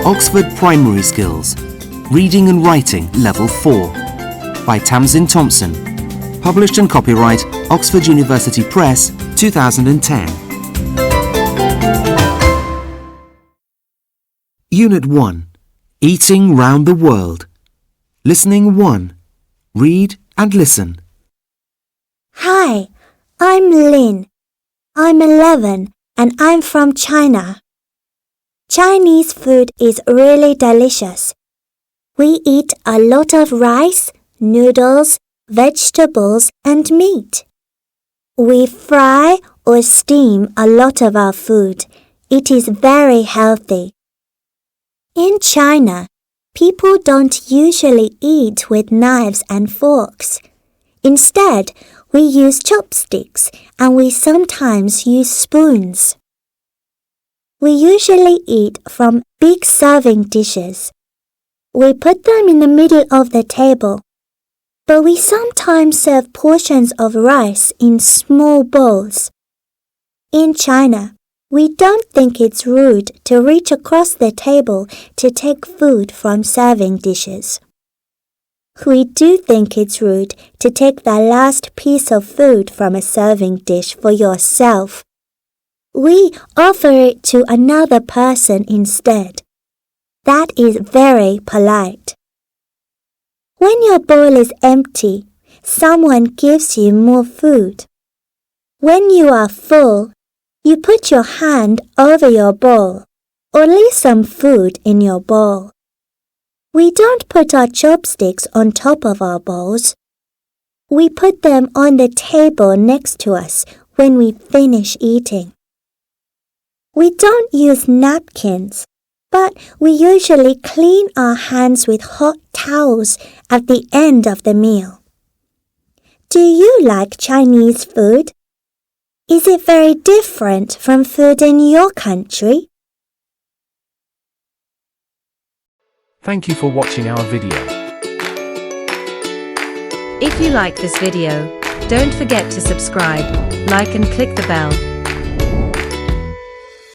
Oxford Primary Skills, Reading and Writing Level 4 by Tamsin Thompson. Published and copyright Oxford University Press, 2010. Unit 1. Eating Round the World. Listening 1. Read and listen. Hi, I'm Lin. I'm 11 and I'm from China. Chinese food is really delicious. We eat a lot of rice, noodles, vegetables and meat. We fry or steam a lot of our food. It is very healthy. In China, people don't usually eat with knives and forks. Instead, we use chopsticks and we sometimes use spoons. We usually eat from big serving dishes. We put them in the middle of the table, but we sometimes serve portions of rice in small bowls. In China, we don't think it's rude to reach across the table to take food from serving dishes. We do think it's rude to take the last piece of food from a serving dish for yourself. We offer it to another person instead. That is very polite. When your bowl is empty, someone gives you more food. When you are full, you put your hand over your bowl or leave some food in your bowl. We don't put our chopsticks on top of our bowls. We put them on the table next to us when we finish eating. We don't use napkins, but we usually clean our hands with hot towels at the end of the meal. Do you like Chinese food? Is it very different from food in your country? Thank you for watching our video. If you like this video, don't forget to subscribe, like and click the bell.